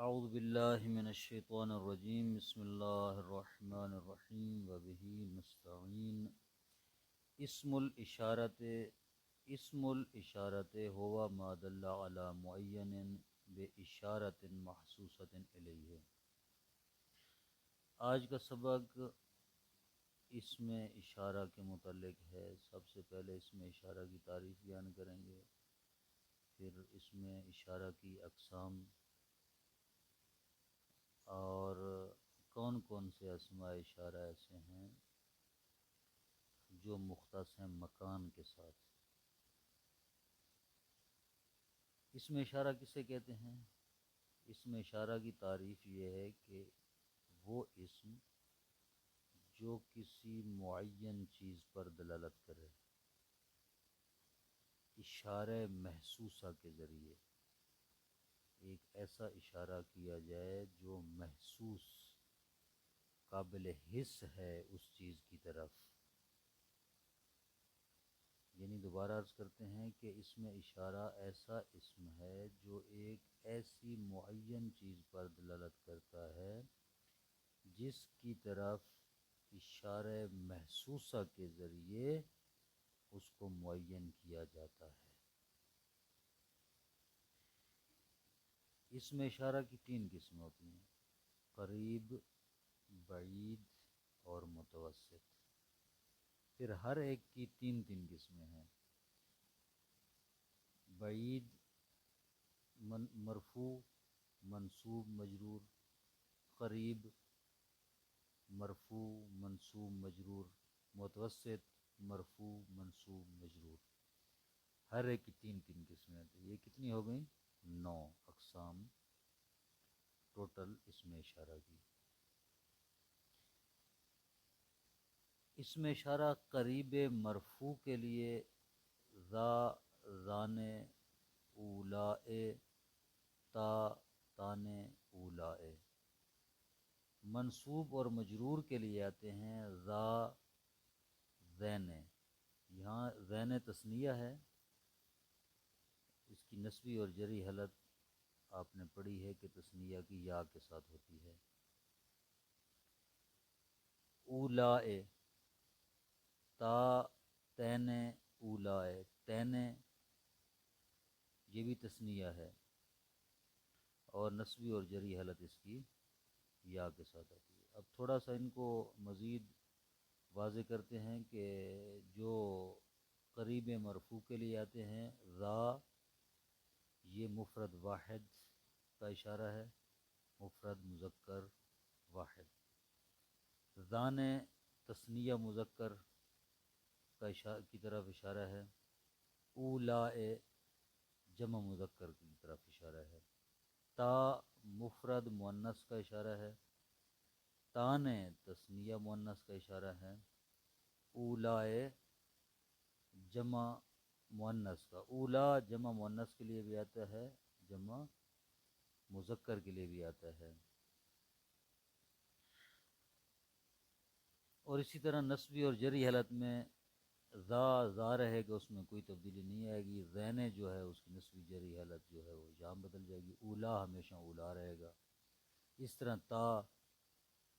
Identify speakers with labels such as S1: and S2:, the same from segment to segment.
S1: اعوذ باللہ من الشیطان الرجیم بسم اللہ الرحمن الرحیم وبہ نستعین اسم الاشارت ہوا ما دل علی معین باشارۃ محسوسۃ الیہ۔ آج کا سبق اسم اشارہ کے متعلق ہے۔ سب سے پہلے اسم اشارہ کی تعریف بیان کریں گے، پھر اسم اشارہ کی اقسام اور کون کون سے اسماء اشارہ ایسے ہیں جو مختص ہیں مکان کے ساتھ۔ اسم اشارہ کسے کہتے ہیں؟ اسم اشارہ کی تعریف یہ ہے کہ وہ اسم جو کسی معین چیز پر دلالت کرے، اشارہ محسوسہ کے ذریعے ایک ایسا اشارہ کیا جائے جو محسوس قابل حس ہے اس چیز کی طرف۔ یعنی دوبارہ عرض کرتے ہیں کہ اسم اشارہ ایسا اسم ہے جو ایک ایسی معین چیز پر دلالت کرتا ہے جس کی طرف اشارہ محسوسہ کے ذریعے اس کو معین کیا جاتا ہے۔ اسم اشارہ کی تین قسمیں ہوتی ہیں: قریب، بعید اور متوسط۔ پھر ہر ایک کی تین تین قسمیں ہیں: بعید، مرفوع، منصوب، مجرور; قریب، مرفوع، منصوب، مجرور; متوسط، مرفوع، منصوب، مجرور۔ ہر ایک کی تین تین قسمیں ہیں۔ یہ کتنی ہو گئیں؟ 9 اقسام ٹوٹل اسم اشارہ کی۔ اسم اشارہ قریب مرفوع کے لیے ذا، ذان، اولائے، تا، تان، اولائے۔ منصوب اور مجرور کے لیے آتے ہیں ذا، ذین۔ یہاں ذین تثنیہ ہے، اس کی نسبی اور جری حالت آپ نے پڑھی ہے کہ تثنیہ کی یا کے ساتھ ہوتی ہے۔ اولائے، تا، تین، اولائے، تین یہ بھی تثنیہ ہے اور نسبی اور جری حالت اس کی یا کے ساتھ آتی ہے۔ اب تھوڑا سا ان کو مزید واضح کرتے ہیں کہ جو قریب مرفوع کے لیے آتے ہیں ذا، یہ مفرد واحد کا اشارہ ہے، مفرد مذکر واحد۔ ذان تثنیہ مذکر کی طرف اشارہ ہے۔ اولائے جمع مذکر کی طرف اشارہ ہے۔ تا مفرد مؤنث کا اشارہ ہے۔ تان تثنیہ مؤنث کا اشارہ ہے۔ اولائے جمع مؤنث کا، اولا جمع مؤنث کے لیے بھی آتا ہے، جمع مذکر کے لیے بھی آتا ہے۔ اور اسی طرح نسبی اور جری حالت میں ذا رہے گا، اس میں کوئی تبدیلی نہیں آئے گی۔ ذین جو ہے اس کی نسبی جری حالت جو ہے وہ یا بدل جائے گی، اولا ہمیشہ اولا رہے گا۔ اس طرح تا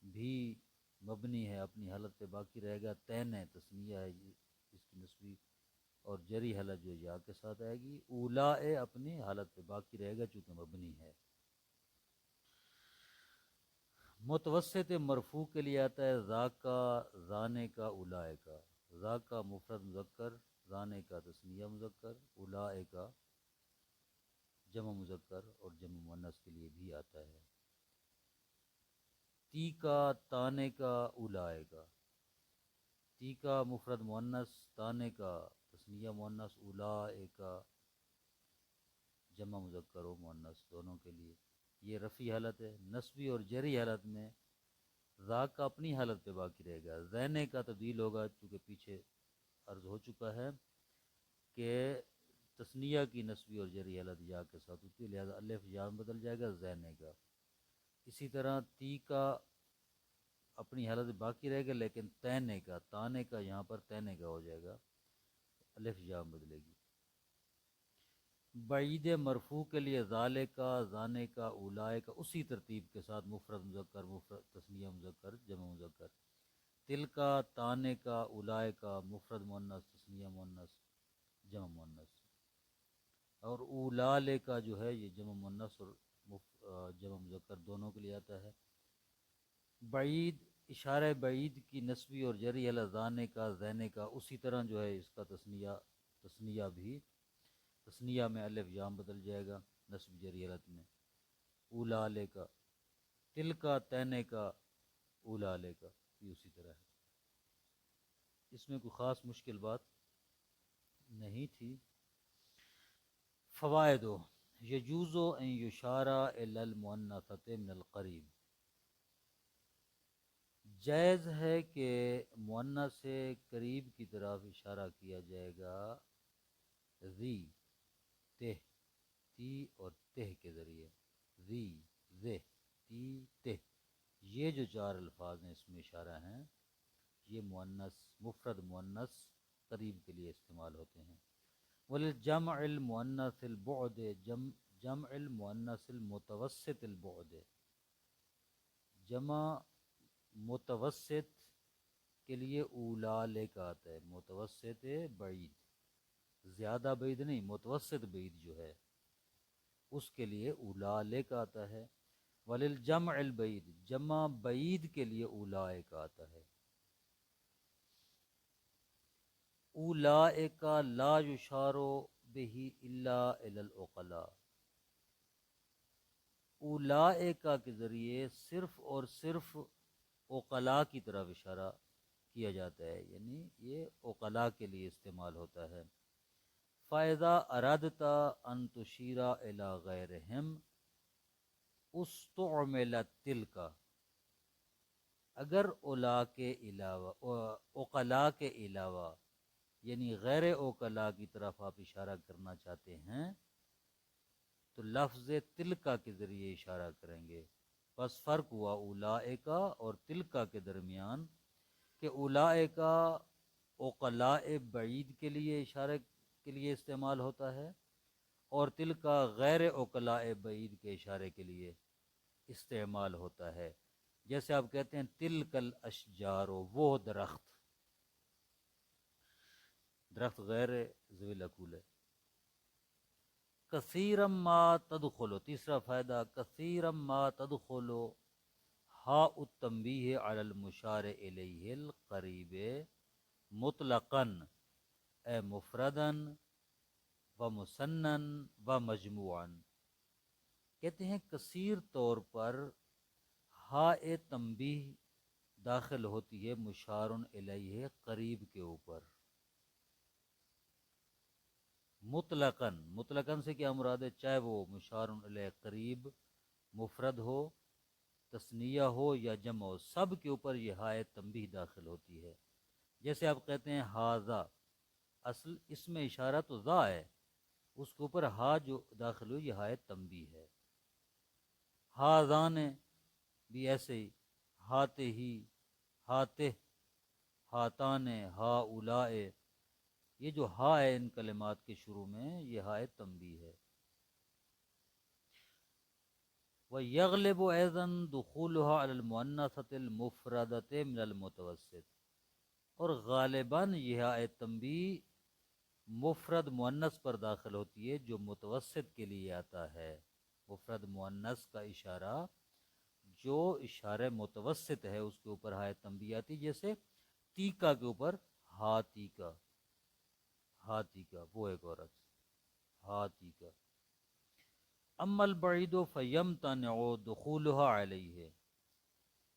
S1: بھی مبنی ہے، اپنی حالت پہ باقی رہے گا۔ تین تثنیہ ہے، اس کی نسبی اور جری حالت جو یا کے ساتھ آئے گی۔ اولا اپنی حالت پہ باقی رہے گا چونکہ مبنی ہے۔ متوسط مرفوع کے لیے آتا ہے ذا کا، ذانے کا، اولائے کا۔ ذا کا مفرد مذکر، ذانے کا تثنیہ مذکر، اولائے کا جمع مذکر اور جمع مؤنث کے لیے بھی آتا ہے۔ تی کا، تانے کا، اولائے کا۔ تی کا مفرد مؤنث، تانے کا تثنیہ مؤنث، اولائے کا جمع مذکر و مؤنث دونوں کے لیے۔ یہ رفعی حالت ہے۔ نسبی اور جری حالت میں ذا کا اپنی حالت پہ باقی رہے گا، ذینے کا تبدیل ہوگا، چونکہ پیچھے عرض ہو چکا ہے کہ تثنیہ کی نسبی اور جری حالت یا کے ساتھ ہوتی ہے، لہذا الف یا میں بدل جائے گا ذینے کا۔ اسی طرح تی کا اپنی حالت باقی رہے گا لیکن تینے کا، تانے کا یہاں پر تینے کا ہو جائے گا، الف یا میں بدلے گی۔ بعید مرفوع کے لیے ذالے کا، زانے کا، اولائے کا اسی ترتیب کے ساتھ مفرد مذکر، مفرد تثنیہ مذکر، جمع مذکر. تل کا، تانے کا، اولائے کا مفرد مؤنث، تثنیہ مؤنث، جمع مؤنث. اور اولالے کا جو ہے یہ جمع مؤنث اور جمع مذکر دونوں کے لیے آتا ہے. بعید، اشارہ بعید کی نسبی اور جری علی زانے کا، زینے کا اسی طرح جو ہے اس کا تثنیہ بھی تثنیہ میں الف یام بدل جائے گا نسب جری حالت میں. اولالے کا، تل کا، تینے کا، اولالے کا بھی اسی طرح ہے. اس میں کوئی خاص مشکل بات نہیں تھی. فوائد: یجوز ان یشارہ الی المؤنثۃ من القریب، جائز ہے کہ مؤنث سے قریب کی طرف اشارہ کیا جائے گا ذی، تہ، تی اور تہ کے ذریعے. ذی، ذہ، تی، تہ، یہ جو چار الفاظ ہیں اس میں اشارہ ہیں، یہ مؤنث، مفرد مؤنث قریب کے لیے استعمال ہوتے ہیں. وللجمع المؤنث البعد، جمع المؤنث المتوسط البعد، جمع متوسط کے لیے اولا لے کا آتا ہے. متوسط بعید، زیادہ بعید نہیں، متوسط بعید جو ہے اس کے لیے اولا لے کا آتا ہے. وللجمع البعید، جمع بعید کے لیے اولائے کا آتا ہے. اولائک لا یشار بہ الا الی العقلاء، اولائک کے ذریعے صرف اور صرف عقلاء کی طرف اشارہ کیا جاتا ہے، یعنی یہ عقلاء کے لیے استعمال ہوتا ہے. فَإِذَا أَرَدْتَ أَن تُشِيرَ إِلَى غَيْرِهِمْ اُسْتُعْمِلَتْ تِلْكَ، اگر عقلاء کے علاوہ یعنی غیر عقلاء کی طرف آپ اشارہ کرنا چاہتے ہیں تو لفظ تلکا کے ذریعے اشارہ کریں گے. بس فرق ہوا اولائکا اور تلکا کے درمیان کہ اولائکا عقلاء بعید کے لیے اشارے کے لیے استعمال ہوتا ہے اور تلکا غیر عقلاء بعید کے اشارے کے لیے استعمال ہوتا ہے. جیسے آپ کہتے ہیں تلک الاشجار، وہ درخت، درخت غیر ذوی العقول ہے. کثیرا ما تدخلو، تیسرا فائدہ، کثیرا ما تدخلو ہاء التنبیہ علی المشار الیہ القریب مطلقا اے مفردا و مثنى و مجموعا. کہتے ہیں کثیر طور پر ہاء تنبیہ داخل ہوتی ہے مشار الیہ قریب کے اوپر مطلقاً. مطلقاً سے کیا مراد ہے؟ چاہے وہ مشار الیہ قریب مفرد ہو، تثنیہ ہو یا جمع ہو، سب کے اوپر یہ ہاء تنبیہ داخل ہوتی ہے. جیسے آپ کہتے ہیں ہاذا، اصل اس میں اشارہ تو ذا ہے، اس کے اوپر ہا جو داخل ہوئی یہ ہاء تنبیہ ہے. ہاذان بھی ایسے ہی، ہاتے ہی، ہاتے، ہاتان، ہا اولائے، یہ جو ہا ہے ان کلمات کے شروع میں یہ ہاء تنبیہ ہے. وَيَغْلِبُ أَيْضًا دُخُولُهَا عَلَى الْمُؤَنَّثَةِ الْمُفْرَدَةِ مِنَ الْمُتَوَسِّطِ، اور غالباً یہ ہاء تنبیہ مفرد مؤنث پر داخل ہوتی ہے جو متوسط کے لیے آتا ہے. مفرد مؤنث کا اشارہ جو اشارہ متوسط ہے اس کے اوپر ہاء تنبیہ آتی، جیسے تیکا کے اوپر ہا تیکا، ہا تیکا وہ ایک عورت، ہا تیکا. اما البعید فیمتنع دخولها علیہ،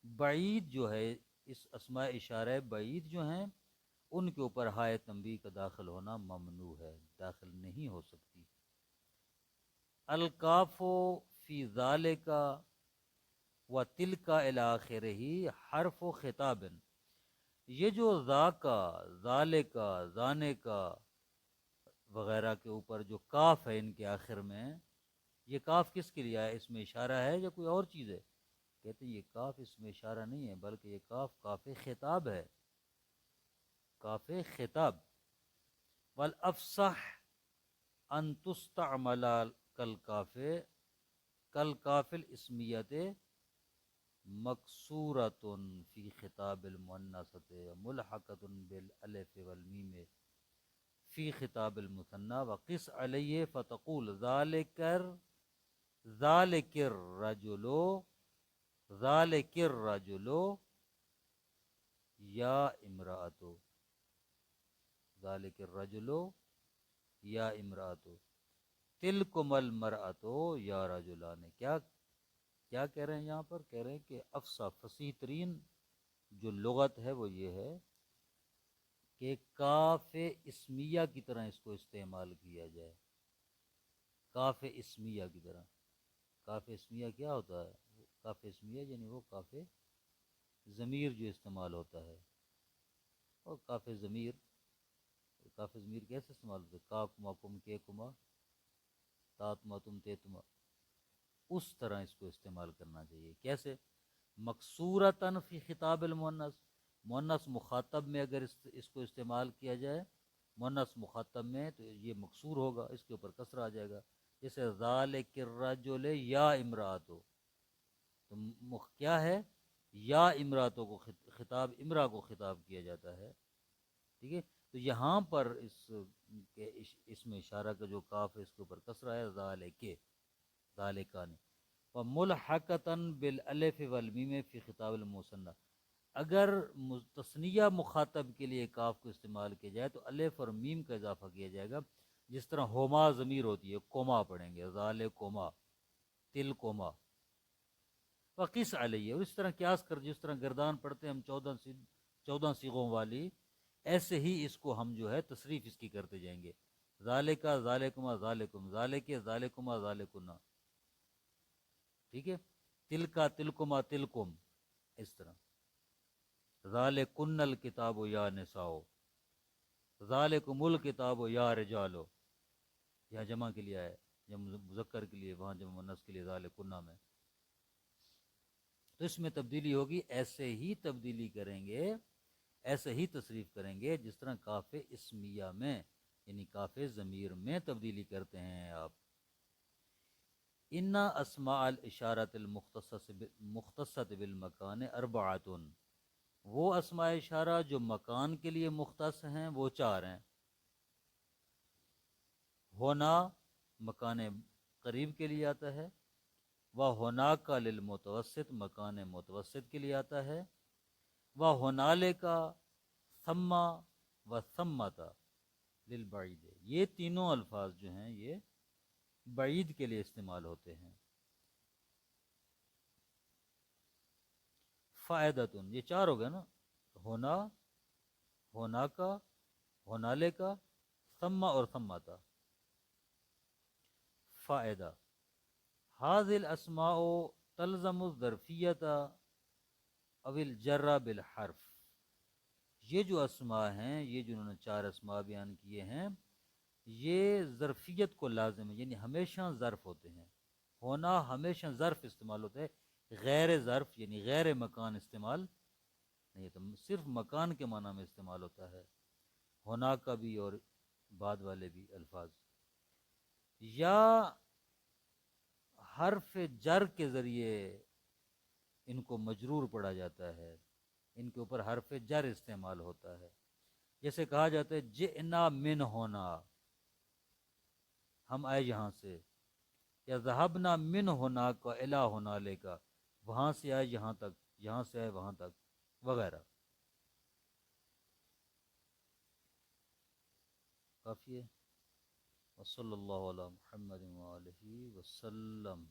S1: بعید جو ہے اس اسماء اشارہ بعید جو ہیں ان کے اوپر ہاء تنبیہ کا داخل ہونا ممنوع ہے، داخل نہیں ہو سکتی. الکاف فی ذالک و تلک الی آخرہ حرف خطاب، یہ جو ذا کا، ذالک کا، ذانے کا وغیرہ کے اوپر جو کاف ہے ان کے آخر میں، یہ کاف کس کے لیے ہے؟ اس میں اشارہ ہے یا کوئی اور چیز ہے؟ کہتے ہیں یہ کاف اس میں اشارہ نہیں ہے بلکہ یہ کاف خطاب ہے، کاف خطاب. والافصح ان تستعمل کل کافے کل کافل اسمیت مکسورۃ فی خطاب المؤنثۃ ملحقۃ بالالف والمیم فی خطاب المثنى وقس علیہ فتقول ذالک الرجل یا امرأۃ، ذالک الرجل یا امرأۃ، تلکم المرأۃ یا رجلان۔ کیا کہہ رہے ہیں یہاں پر؟ کہہ رہے ہیں کہ افصح فصیح ترین جو لغت ہے وہ یہ ہے کہ کاف اسمیہ کی طرح اس کو استعمال کیا جائے، کاف اسمیہ کی طرح۔ کاف اسمیہ کیا ہوتا ہے؟ کاف اسمیہ یعنی وہ کاف ضمیر جو استعمال ہوتا ہے، اور کاف ضمیر کیسے استعمال ہوتا ہے؟ کا کما کم کے کما تا تما تم تے تما، اس طرح اس کو استعمال کرنا چاہیے۔ کیسے؟ مکسورتاً فی خطاب المؤنث، مؤنث مخاطب میں اگر اس کو استعمال کیا جائے، مؤنث مخاطب میں تو یہ مکسور ہوگا، اس کے اوپر کسرہ آ جائے گا۔ جیسے ذالک الرجل یا امرأۃ، تو کیا ہے؟ یا امرأتوں کو خطاب امرا کو خطاب کیا جاتا ہے، ٹھیک ہے۔ تو یہاں پر اس میں اشارہ کا جو کاف ہے اس کے اوپر کسرہ ہے، ذالکہ نے۔ وملحقۃ بالالف والمیم فی خطاب المثنى، اگر تثنیہ مخاطب کے لیے کاف کو استعمال کیا جائے تو الف اور میم کا اضافہ کیا جائے گا، جس طرح ہوما ضمیر ہوتی ہے، کوما پڑھیں گے، ذالکما تلکما۔ وقس علیہ، اور اس طرح قیاس کر، جس طرح گردان پڑھتے ہیں ہم 14 صیغوں والی، ایسے ہی اس کو ہم جو ہے تصریف اس کی کرتے جائیں گے، ذالکا ذالکما ذالکم، ذالک ذالکما ذالکنا، ٹھیک ہے۔ تلکا تلکما تلکم، اس طرح۔ ذالکن الکتاب یا نساء، ذالکم الکتاب یا رجال، یہاں جمع کے لیے ہے، جمع مذکر کے لیے، وہاں جمع مؤنث کے لیے ذالکن میں۔ تو اس میں تبدیلی ہوگی، ایسے ہی تبدیلی کریں گے، ایسے ہی تصریف کریں گے جس طرح کاف اسمیہ میں یعنی کاف ضمیر میں تبدیلی کرتے ہیں آپ۔ ان اسماء الاشارۃ المختصۃ بالمکان اربعۃ، وہ اسماء اشارہ جو مکان کے لیے مختص ہیں وہ 4 ہیں۔ ہونا مکان قریب کے لیے آتا ہے، وَهُنَاكَ للمتوسط مکان متوسط کے لیے آتا ہے، وَهُنَالِكَ ثَمَّ وَثَمَّةَ للبعید، یہ تینوں الفاظ جو ہیں یہ بعید کے لیے استعمال ہوتے ہیں۔ فائدتن، یہ 4 ہو گئے نا، ہونا، ہونا کا، ہونالے کا، ثم اور ثمتا۔ فائدہ، هذه الاسماء تلزم الظرفیت او الجر بالحرف، یہ جو اسماء ہیں، یہ جو انہوں نے 4 اسماء بیان کیے ہیں، یہ ظرفیت کو لازم ہے، یعنی ہمیشہ ظرف ہوتے ہیں۔ ہونا ہمیشہ ظرف استعمال ہوتا ہے، غیر ظرف یعنی غیر مکان استعمال نہیں، تو صرف مکان کے معنی میں استعمال ہوتا ہے، ہونا کا بھی اور بعد والے بھی الفاظ۔ یا حرف جر کے ذریعے ان کو مجرور پڑھا جاتا ہے، ان کے اوپر حرف جر استعمال ہوتا ہے، جیسے کہا جاتا ہے جئنا من ہونا، ہم آئے یہاں سے، یا ذہبنا من ہونا کا الی ہونا لے کا، وہاں سے آئے یہاں تک، یہاں سے آئے وہاں تک، وغیرہ۔ کافی ہے۔ وصلی اللہ علی محمد وآلہ وسلم۔